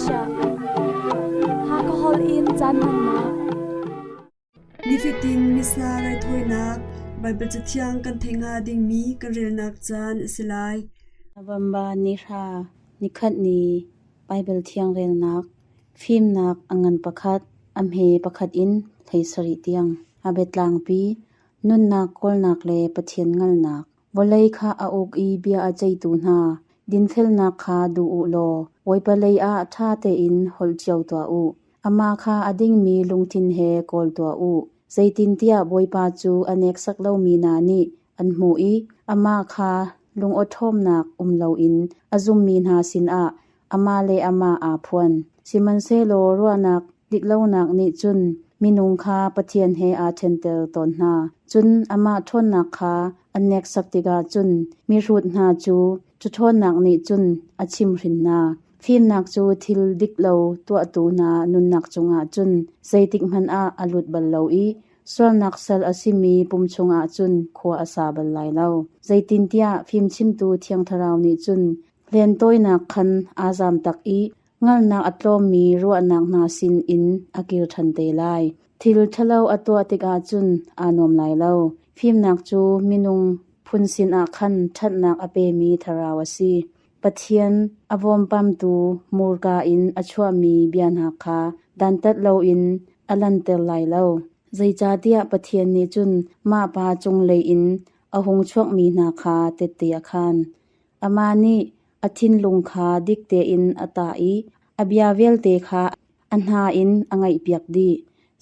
sha ha ko hol in chan han na ni fitin misna rai thoinak bible chathiang kan thenga ding mi kan relnak chan silai November ni ra ni khat ni bible thiang relnak phim nak angan pakhat amhe pakhat in theisari tiang abetlang pi nun nak kol nak le pathian ngal nak volei kha auk I bia a cheitu na din thel nak kha du u lo woipalei a tha te in hol chiau to u ama kha ading mi lungthin he kol to u zaitin tia boipa chu anek sak lo mi na ni an hmu I ama kha lung othom nak lo in azum mi na sin a ama le ama a phwan siman se lo ruanak diklo nak ni chun minung kha pathian he a thentel ton na chun ama thon nak kha anek saktiga chun mi rut na chu thon nak ni chun achim rin na phim nak chu thil diklo to tu na nun nak chunga chun zaitik man a alut bal lo I swal nak sal asimi pumchunga chun khwa asa bal lai lo zaitin tia phim chim tu thiang tharau ni chun len toy nak khan azam tak I ngal nak atlom mi ro nak na sin in akir than te lai thil thalo atwa tika chun anom lai lo phim nak chu minung phun sin a khan that nak ape mi tharawasi pathian avom pam tu murka in achwa mi bian ha kha dan tat lo in alan tel lai lo zaicha tia pathian ni chun ma pa chung le in ahung chhuak mi na kha te te khan amani athin lung kha dikte in ata I abia vel te kha anha in angai piak di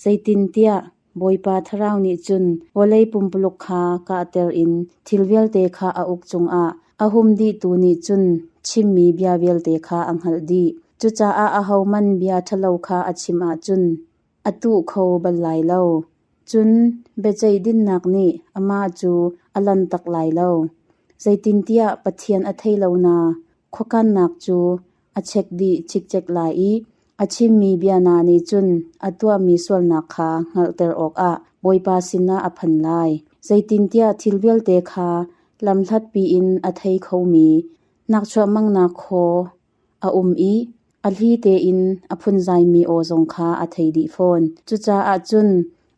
zaitin tia boipa tharau ni chun wolei pumpuluk kha ka ter in thilvel te kha a uk chung a ahum di tu ni chun chimmi bia vel te kha anghal di chucha a ahauman bia thalo kha achim a chun atu kho bal lai lo chun bechei din nak ni ama chu alan tak lai lo zaitin tia pathian a thailo na khokan nak chu achek di chikchek lai I achim mi bia na ni chun atwa mi sol na kha ngal ter ok a boipa sinna aphan lai zaitin tia thilvel te kha lamthat pi in athei khomi nakchwa mangna kho a I alhi te in aphun zai mi o zong kha athei di phone chucha a chun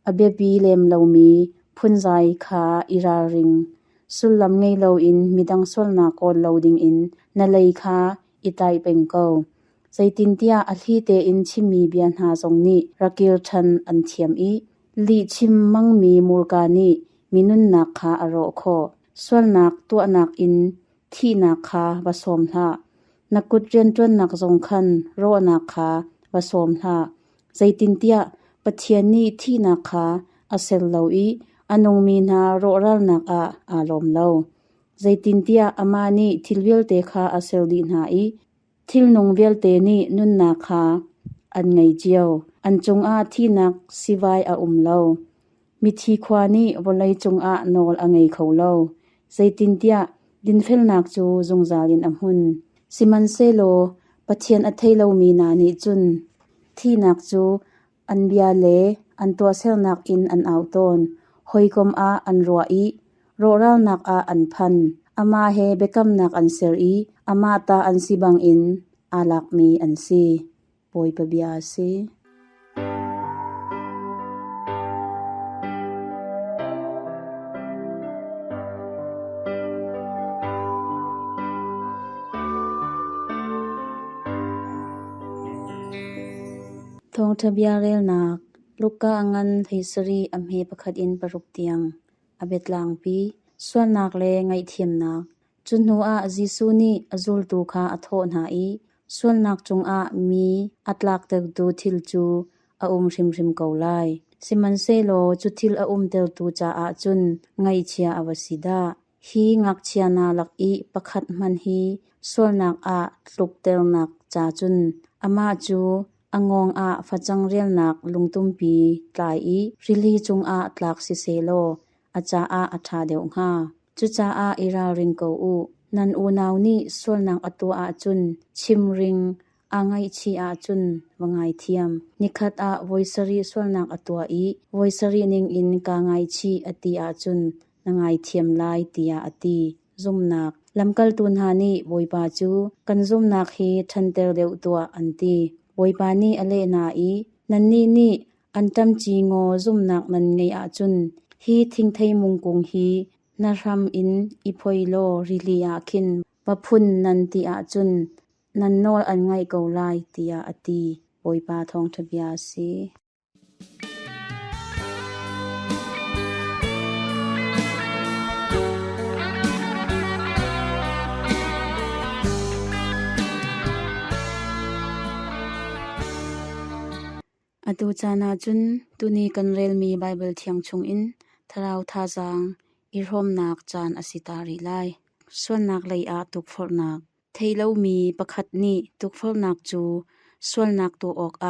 abepi lem lo mi phun zai kha ira ring sulam ngei lo in midang sol na kol loading in nalei kha itai pengko zaitin tia alhi te in chimmi bian ha zong ni rakir than an thiam I li chim mang mi murka ni minun nak kha aro kho sol nak to nak in thi nak kha basom tha nakut ren tron nak zong khan ro nak kha basom tha zaitin tia pathian ni thi nak kha asel lo I anong mi na ro ral nak a alom lo zaitin tia amani thilvel te kha asel di na I thil nong vel te ni nun na kha an ngai jiao an chung a thi nak siwai a lo mi thi khwa ni volai chung a nol angai kho lo zaitin tia din fel nak chu zungzalin amhun siman se lo pathian a thailo mi na ni chun thi nak chu an bia le an to sel nak in an auton hoikom a an ro I ro ral nak a an phan ama he bekam nak an ser I ama ta an sibang in alak mi an si poi pabia si thong thabia rel nak luka angan theisari amhe pakhat in paruk tiang abetlang pi swan nak le ngai thiam nak chunhu a jisu ni azul tu kha atho na I swan nak chung a mi atlak tek du thil chu a rim rim ko lai siman se lo chu thil a tel tu cha a chun ngai chia awasida hi ngak chia na lak I pakhat man hi swan nak a tluk tel nak cha chun ama chu angong a fachang rel nak lungtum pi tlai I rili chung a tlak si se lo acha a atha deu nga chucha a ira ring ko u nan u naw ni sol nak atu a chun chim ring angai chi a chun wangai thiam nikhat a voisari sol nak atu I voisari ning in ka ngai chi ati a chun nangai thiam lai tia ati ซุ่มนักลำกัลตุนหานี่บอยปาจูกันซุ่มนักฮีทันเตลเดวตัวอันตีบอยปานี่อเลนาอีนันนี่อันตำจีงอซุ่มนักนันไงอาจุนฮีทิ้งไทยมุงกุงฮีนารัมอินอีพอยโลริลีอาคินปะพุนนันติอาจุนนันโนอันไงเกาไลติยาอตีบอยปาทองทบยาสีอตูจานาจุนตุนีกันเรลมีไบเบิลเทียงชุงอินทราวทาจางอิรอมนักจานอสิตาริไลส่วนนักเลยอาตุกฟอลนักเทเลวมีประคัดนี้ตุกฟอลนักจูส่วนนักตัวออกอ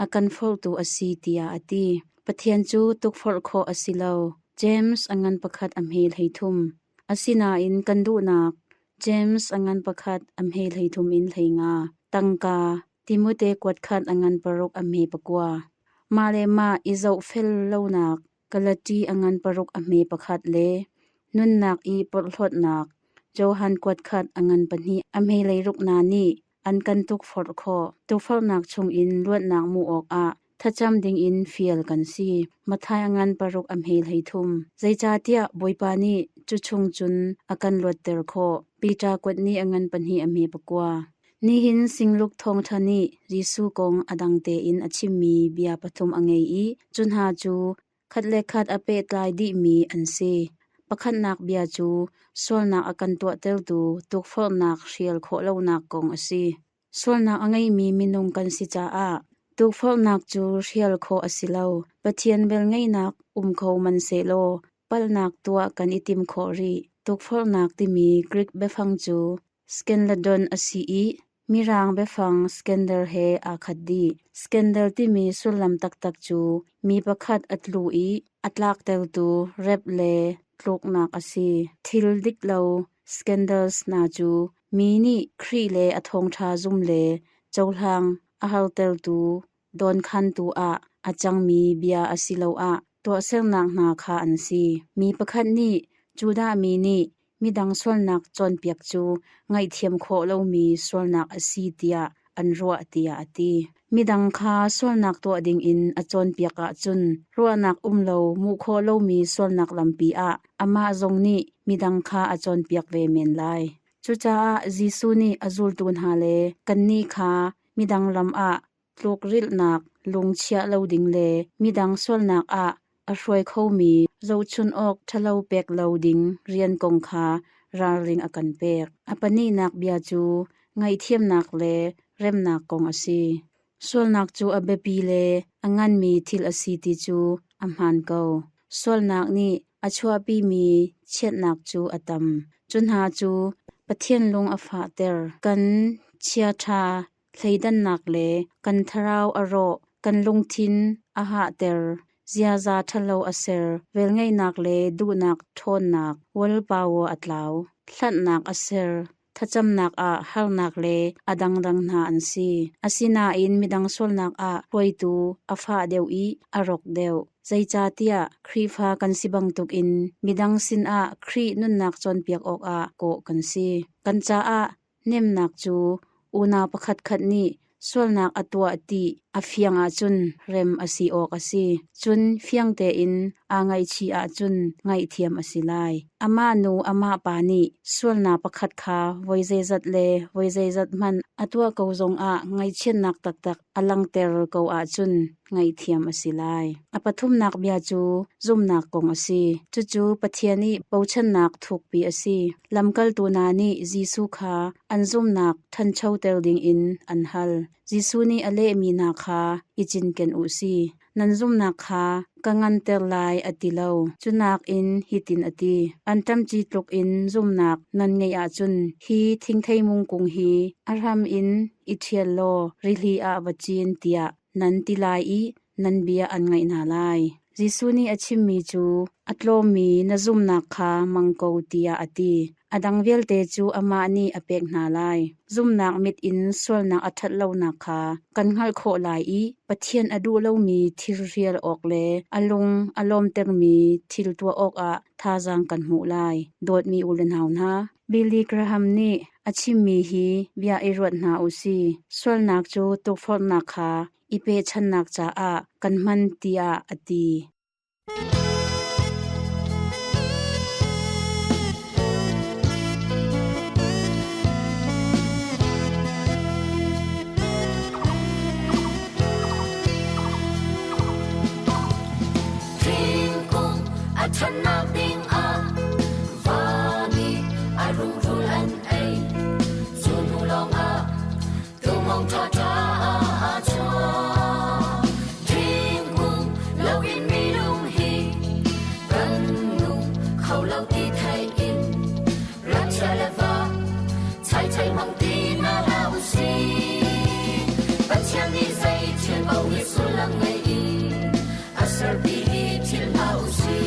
ากันฟอลตัวอสีติยาอตีปะเทียนจูตุกฟอลโคอสิเลวเจมส์อังันประคัดอำเฮลให้ทุมอสินาอินกันดูนักเจมส์อังันประคัดอำเฮลให้ทุมอินให้งาตังกาติโมเตกวดคัดอังันปรุกอำเฮปกว่ามาเลมาอิเจ้าเฟลเลวนักกะละจีอังันปรุกอำเฮปคัดเลนุนนักอีปลดนักโจฮันกวดคัดอังันปนีอำเฮเลยรุกนานีอันกันตุกฟอดคอตุกฟอดนักชงอินลวดนักมูออกถ้าจำดิงอินเฟียลกันซีมาทายอังันปรุกอำเฮให้ทุมใจจาเตียบอยปานีจุชงจุนอากันลวดเตอร์คอปีจากวดนี้อังันปนีอำเฮปกว่านี่หินสิงลุกทองทานีริสูกงอดังเตอินอชิมีเบียปทุมอังเออีจุนหาจูคัดเลคัดอเปตลายดิมีอันเซปะคัดนักเบียจูส่วนนักอากันตัวเตลตูตุกฟอลนักเชียลโคเลวนักกงอซีส่วนนักอังเอมีมินุงกันสิจาตุกฟอลนักจูเชียลโคอสิเลวปะเทียนเบลไงนักเขามันเซโลปัลนักตัวกันอิติมโครีตุกฟอลนักที่มีกริกเบฟังจูสเกนลดอนอซีอีมีรางเบฟังสแกนเดอร์เฮอาคัดดีสแกนเดอร์ที่มีสุลำตักจูมีประคัดอัตลูอีอัตลากเตลตูเรบเลตลุกนักอซีทิลดิกเลวสแกนเดอร์สนาจูมีนี่ครีเลอทงชาซุมเลเจ้าหางอาฮัลเตลตูดอนคันตูอาจังมีเบียอสิเลวตัวเซลนักนาคาอันซีมีประคัดนี่จูดามีนี่มีดังส่วนนักจนเปียกจูไงเทียมโคเลวมีส่วนนักอสีเตียอันรัวเตียอตีมีดังคาส่วนนักตัวดิงอินอจนเปียกจุนรัวนักเลวมูโคเลวมีส่วนนักลำปีอามาจงนี่มีดังคาอจนเปียกเวเมนไลจุจาจีซูนี่อจุลตุนหาเลกันนี่คามีดังลำลูกริลนักลุงเชียเลวดิงเลมีดังส่วนนักอช่วยเขามีเราชุนออกทะเลาเปกเลวดิงเรียนกงคาราริงอากันเปกอปนี่นักเบียจูไงเทียมนักเลเร็มนักกงอซีส่วนนักจูอเบปีเลอังันมีทิลอซีติจูอัมฮันเกาส่วนนักนี่อชัวปีมีเช็ดนักจูอตัมจุนหาจูปะเทียนลงอฟาเตอร์กันเชียทาเพลดันนักเลกันทราวอโรกันลงทินอาหาเตอร์Ziaza thalo aser vel ngai nak le du nak thon nak wal pawo atlaw thlat nak aser thacham nak hal nak le adang dang na ansi asina in midang sol nak hoitu afa deu I arok deu zaicha tia khrifa kan sibang tuk in midang sin khri nun nak chon piak ok ko kan si kancha nem nak chu una pakhat khat ni sol nak atwa ati afiang chun rem asi ok asi chun fiang te in angai chi chun ngai thiam asilai ama nu ama pani sol na pakhat kha voize zat le voize zat man atwa ko zong ngai chen nak tak tak alang ter ko chun ngai thiam asilai apathum nak bia chu zum nak kong asi chu chu pathiani pauchan nak thuk pi asi lamkal tu na ni jisu kha anzum nak than chau tel ding in anhal jisu ni ale mi na kha ichin ken usi nanzum na kha kangan tel lai atilo chunak in hitin ati antam chi tlok in zum nak nan ngei chun hi thingthei mung kung hi arham in ithial lo rilhi bachin tia nan tilai I nan bia an ngai na lai jisu ni achim mi chu atlo mi nazum na kha mangko tia ati adang velte chu ama ni apek na lai zumnak mit in solnak athat lo na kha kan ngal kho lai I pathian adu lo mi thirrial ok le alung alom termi thil tua ok a thajang kan mu lai dot mi ulen haun ha Billy Graham ni achimi hi bia irot na usi solnak chu tokfor na kha ipe channak cha a kan man tia ati Channak ding a vani arung rul an ai sunu long a tu mong tha tha a cho thing kung lo in mi lung hi kan nu khau lo ti thai in rat cha la va chai chai mong ti na lao si ban chiang ni sai chen bao hi su lang ngai I asar bi hi til lao si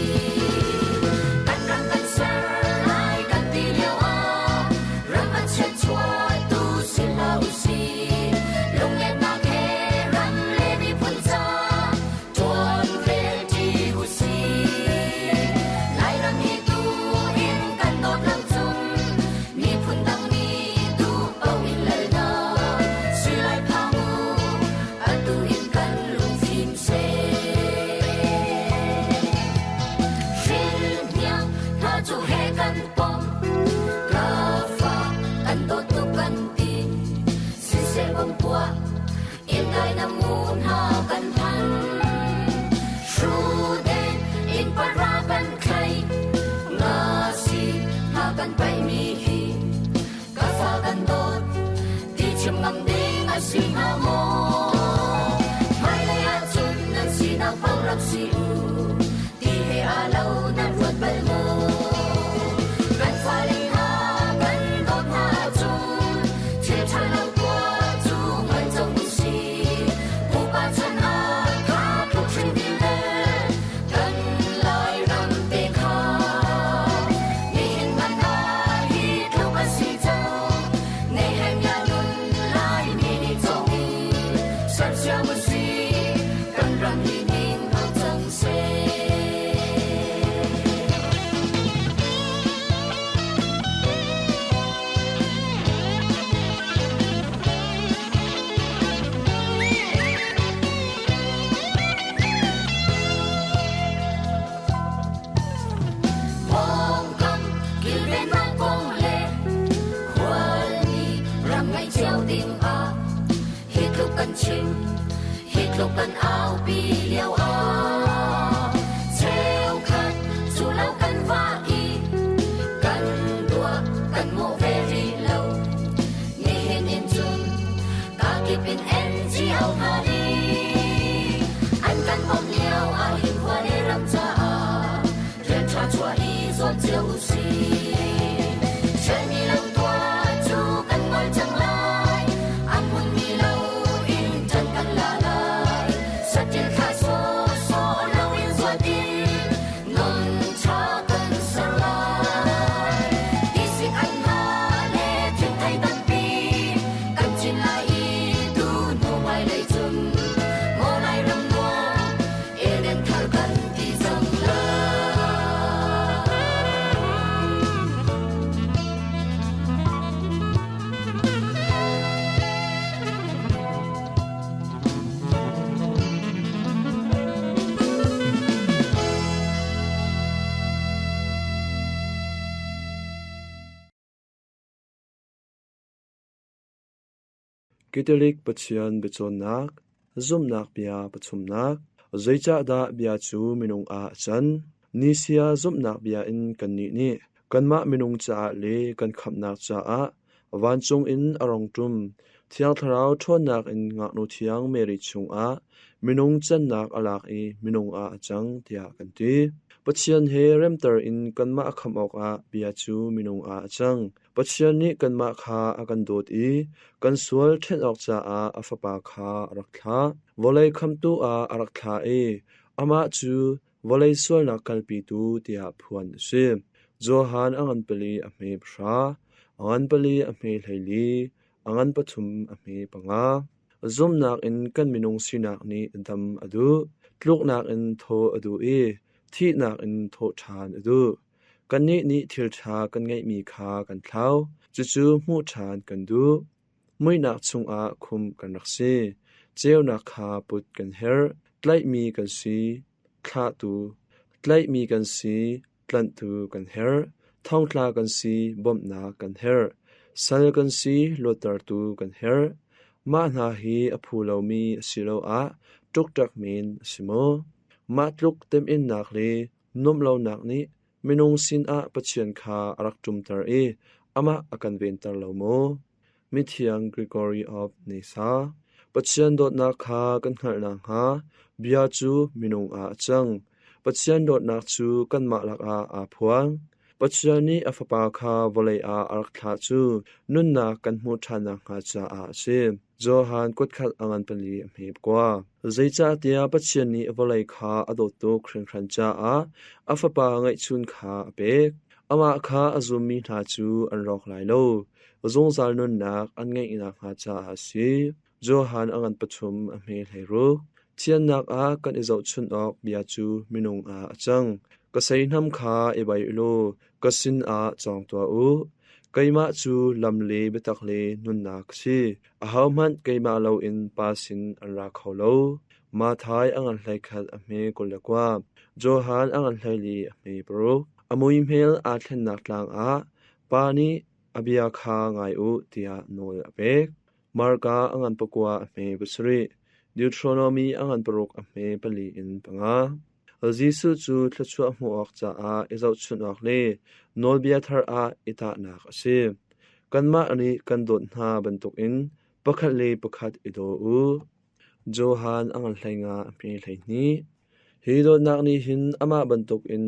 Katolik Pachian Bechonak Zumnak Bia Pachumnak Zoicha da Bia Chu Minung A Chan Nisia Zumnak Bia in Kanni ni Kanma Minung Cha Le Kan Khapnak Cha A Wanchung in Arongtum Thiang Tharau Thonak in Ngaknu Thiang Meri Chung A Minung Channak Alak I Minung A Chang Tia Kanti Pachian he remter in Kanma Khamok A Bia Chu Minung A Chang Pachian ni kanma kha akan dot I kan sual then ok cha a afapa kha arakha volei khamtu a arakha e ama chu volei sual na kalpi tu tia phuan se โจฮานอังันปลีอเมพราอังันปลีอเมไลลีอังันปทุมอเมปงาซุมนักอินกันมินงสินักนี้ดำอดูลูกนักอินโทอดูที่นักอินโททานอดูกันนี้นิทิลชากันไงมีคากันเท้าจู่ๆมู่ทานกันดูไม่นักชุงอาคุมกันรักซีเจ้านักคาปุดกันเฮรไลมีกันซีคลาตูไลมีกันซีกลันตูกันเฮรท่องคลากันซีบ่มนากันเฮรสัลกันซีโลตาตูกันเฮรมานาฮีอภูเลามีสิโลอาตุกตักมินสิโมมาตลุกเต็มอินนักเลนมเลานักนี้มินงสินอาปเชียนคาอรักจุมตาอามาอากันเวนตาเลาโมมิเทียงกริกอรีออฟเนซาปเชียนโดดนาคากันขันนางฮาบิยาจูมินงอาจังปเชียนโดดนักจูกันมาลักอาพวงปเชียนนี้อฟปาคาวเลอาอรักทาจูนุนนากันมุทานังฮาจาอาเซโจฮานกดขัดอังันปลีเมบกว่าใจจ่าเตียปเชียนนี้วเลคาอโดโตครันครันจาอฟปาไงชุนคาเปกอามาคาอซุมีนาจูอันรอกไลโลจงซาลนุนนักอันไงอินักฮาจาอาซีโจฮานอังันปทุมอเมไลรุเทียนนักกันอิจชุนออกบิยาจูมินงจังกษัยนำคาเอบายโลกสินจองตัวไกมาจูลำเลเบตักเลนุนนักซีอาหามันไกมาเลาอินปาสินอันรักเขาโลมาทายอังันไลคัดอเมกุลกว่าโจฮานอังันไลลีอเมปรุอมุยเมลอาเทนนักลางปานีอบิยาคาไงเตียโนลอเปกมาร์กาอังันปกวาอเมบุสรีดิวทรโนมีอังันปรุกอเมปลีอินปงาจีสุจูทชัวหัวออกจาอิจาชุนออกเลโนลเบียทาร์อิตานักซีกันมาอันนี้กันโดดหาบรรทุกอินปะคัดเลปะคัดอิโดโจฮานอังันไลงาอเมไลนี้ฮีโดนักนี้หินอามาบรรทุกอิน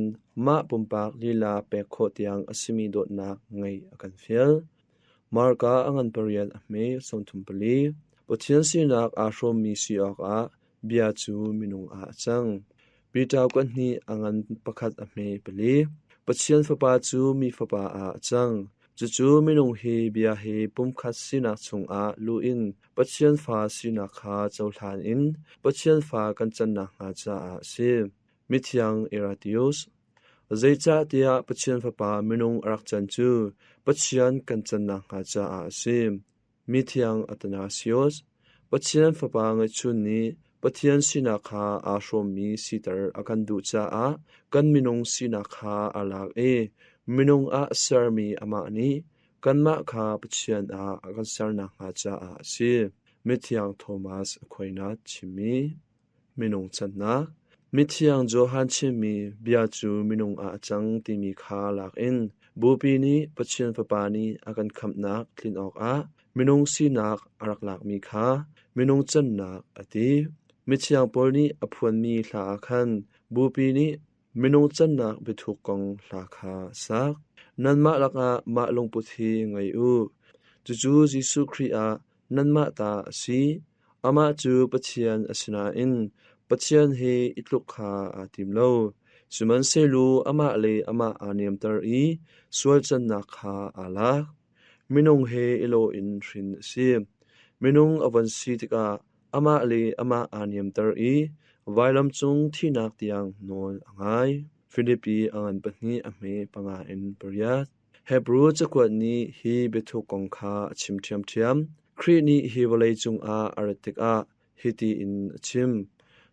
มาปุ่มปากลีลาเปกโคตยังอสิมีโดนักไงกันเฟียลมาร์กาอังันปริยันอเมสมทุมปลีปะเทียนสีนักอาชมมีสีออกเบียจูมินุงจังปีตาวกันนี้อังันปะคัดอเมปลีปะเทียนฟปาจูมีฟปาจังจู่ๆมินุงเฮเบียเฮปุ่มคัดสีนักชงลูอินปะเทียนฟ้าสีนักฮาเจ้าทานอินปะเทียนฟ้ากันจันนักฮาจาซีมิทยังเอราติอุสใจจ่าเตียปะเทียนฟปามินุงรักจันจูปะเทียนกันจันนักฮาจาซีมิทยังอัตนาซิอุสปะเทียนฟปางชุนนี้ปะเทียนสีนักฮาอาชมมีสีตร์อากันดูจากันมินุงสีนักฮาอาลักมินุงสามีอามานีกันมาคาปเชียนกันสารนักฮาจาซีมิทยังโทมัสควยนัดชิมีมินุงจันนักมิทยังโจฮันชิมีบิยาจูมินุงจังติมีคาลักอินบูปีนี้ปเชียนฟปานีกันคำนักคลินออกมินุงสีนักอารักลักมีคามินุงจันนักอดีมิทยังปอลนี้อพวนมีลาคันบูปีนี้มินุงจันนักบิทุกกงลาคาสักนันมาลักมาลงพุทธีไงจู่ๆจิสุครีนันมาตาสีอามาจูปเชียนอสนาอินปเชียนเฮอิตลุกคาติมโลสุมันเซลูอามาเลอามาอาเนียมตาสวลจันนักคาอาลักมินุงเฮอิโลอินรินซีมินุงอวันสีติกาอามาเลอามาอาเนียมตาไวลัมจุงที่นักเตียงโนลไงฟิลิปปีอังปนีอเมปังอินปริยัดเฮบรูจักวนี้ฮีเบทุกงคาชิมเทียมครีนี้ฮีวเลจุงอารติกฮิตีอินชิม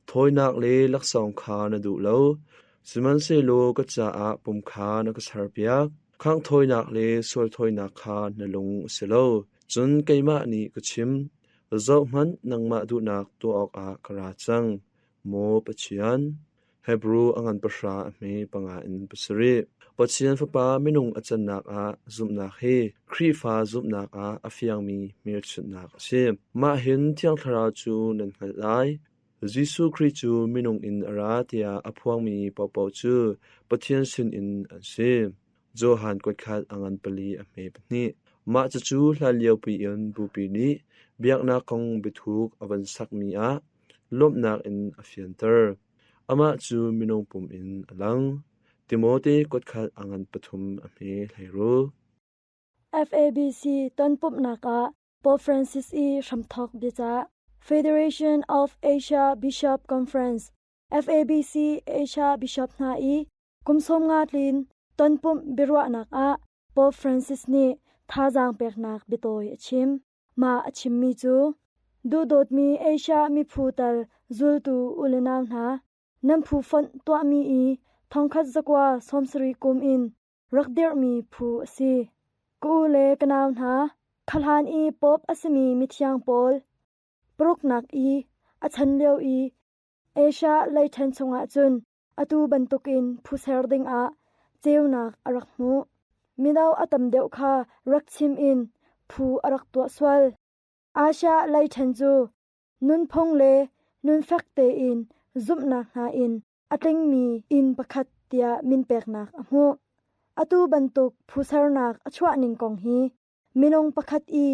ถอยนักเลลักสองคานดูโลสมันเซโลก็จะปุ่มคานกสารเปียกข้างถอยนักเลสวลถอยนักคานลงเซโลจนไกมานี้ก็ชิมเจ้ามันนังมาดูนักตัวออกกราจังโมปเชียนเฮบรูอังันปชาเมปังอินปสรีปเชียนฟปามินุงอจันนักซุมนักเฮครีฟ้าซุมนักอฟิยังมีเมลชุนักเชมาเห็นเทียงทราจูนันหัดไลจิสุคริจูมินุงอินอาราเตียอพวงมีปอปอจูปเชียนสินอินอันเชโจฮันกดคัดอังันปลีอเมปนี้มาจะจูลาเลียวปีอินบูปีนี้เบียกนักคงบิทุกอวันสักมีลบนักอินอฟิยันเตอร์อามาจูมินงปุ่มอินอลัง ติ ติโมเตกดขัดอังันปฐุมอเมไลรู FABC ต้นปุบนากะ Pope Francis E ชัมทอกบิจา Federation of Asia Bishop Conference FABC Asia Bishop na e กุมสมงาดลินต้นปุบบิรวนักอะ Pope Francis นี่ท่าจางเปกนักบิโตยชิมมาชิมมีจูดูโดดมีเอเชียมีผู้ตัลจูลตูอุลนาวนาน้ำผู้ฝนตัวมีอีทองคัดจักว่าสมสรีกุมอินรักเดียร์มีผู้สีกูเลกนาวนาขลานอีปอบอสมีมิทยังปอลปรุกนักอีอชันเลียวอีเอเชียไลทันชงอาจุนอตูบันตุกินผู้เสรดิงอาเจียวนักอรักมูมีดาวอตัมเดียวคารักชิมอินผู้อรักตัวสวลอาชาไลทันจูนุนพงเลนุนฟักเตอินซุบนักหาอินอติงมีอินประคัดเตียมินเปกนักอหูอตูบันตุกผู้เสรนักอชวนิงกองฮีมินงประคัดอี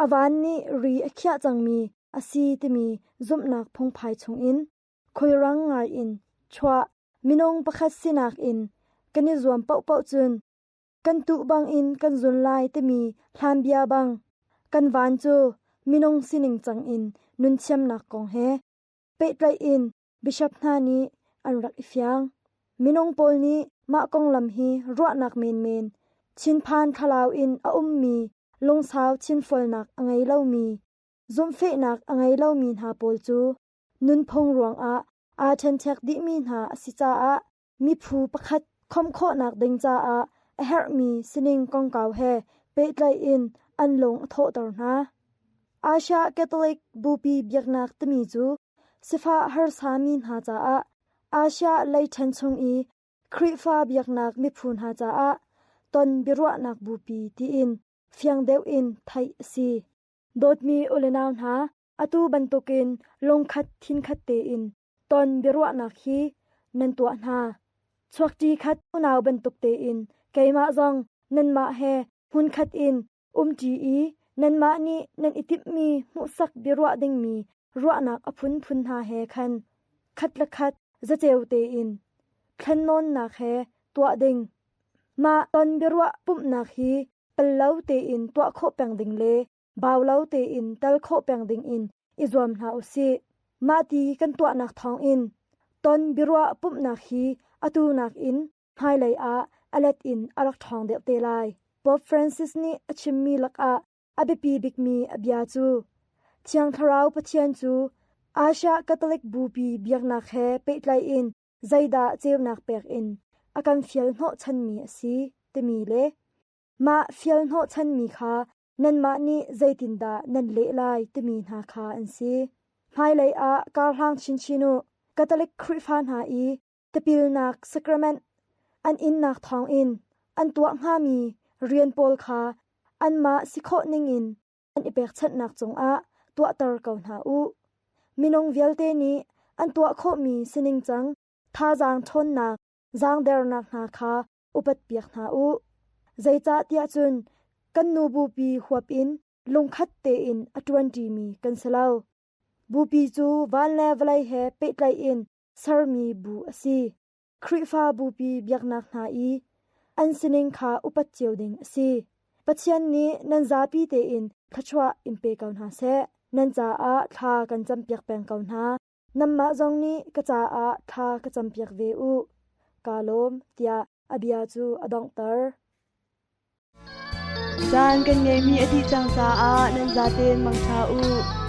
อวานนี้รีอขี้จังมีอาซีติมีซุบนักพงภายชงอินคุยรังงายอินชวมินงประคัดสินักอินกันนิจวมเป่าเป่าจุนกันตุบังอินกันจุนลายติมีทานเบียบังกันวานจูมินงสินิงจังอินนุนเชียมนักกองเฮเปตไรอินบิชอปนานีอันรักอิฟยังมินงโปลนี้มะกองลำฮีรัวนักเมนเมนชินพานทลาวอินออุมมีลงสาวชินฟอลนักอังไงเล่ามีซุมเฟนักอังไงเล่ามีหาโปลจูนุนพงรวงอาเทนเทกดิมีหาสิจาอะมีผู้ประคัดคอมโคนักเดงจาอะเฮรมีสินิงกองเกาเฮเปตไรอินอันลงโทตรนาอาชาแคทอลิกบูปีเบียกนักตมีจูสิฟ้าฮาร์สามีนหาจาอะอาชาไลทันชงอีคริฟ้าเบียกนักมิพูนหาจาอะตนบิรัวนักบูปีตีอินเฟียงเดวอินไทยซีโดดมีอุลนาวนาอตูบันตุกินลงคัดทินคัดเตอินตนบิรัวนักฮีนันตัวนาชวกจีคัดอุนาวบันตุกเตอินไกมาซองนันมาเฮหุนคัดอินจีอีนันมานีนันอิติมีมุสักบิรัวดิงมีรัวนักอพุนพุนหาเฮคันคัดละคัดจะเจวเตอินคันนนนักเฮตัวดิงมาตอนบิรัวปุ่มนักฮีเปลเลาเตอินตัวโคแปงดิงเลบาวเลาเตอินเตลโคแปงดิงอินอิจวมหาอุซีมาตีกันตัวนักทองอินตอนบิรัวปุ่มนักฮีอตูนักอินไฮไลอาอเลตอินอรักทองเดเตไลPope Francis ni achimmi laka abepi bikmi abyachu chiang tharau pathian chu Asia Catholic bupi biaknak he peitlai in zaida chewnak pek in akan fial no chanmi asi temi le ma fial no chanmi kha nan ma ni zaitinda nan le lai temi na kha an si hai lai a kar hang chin chinu Catholic Christian ha i tepil nak sacrament an in nak thong in an tua nga miเรียนโปลคาอันมาสิโคนิงอินอันอิเปกชัดนักจงอะตัวตรเก่าหาอุมินงเวลเตนี้อันตัวโคมีสนิงจังท่าจางทนนักจางเดรนักนาคาอุปัตเปียกหาอุใจจ่าเตียจุนกันนูบูปีหัวปินลงคัดเตอินอ20มีกันสลาวบูปีจูวันเลวไลเฮเปตไลอินซาร์มีบูอซีคริฟาบูปีเบียกนักนาอีอันสินิงคาอุปัจเจียวดิงสิปัจเจียนนี้นันจาปีเตอินทัชวะอิมเปกาวนาเซนันจาอาทากันจำเปียกแปงกาวนานำมาจงนี้กะจาอาทากะจำเปียกเวอุกาลมเตียอบิยาจูอดองเตอร์จานกันไงมีอธิจังจาอานันจาเตนมังชาอุ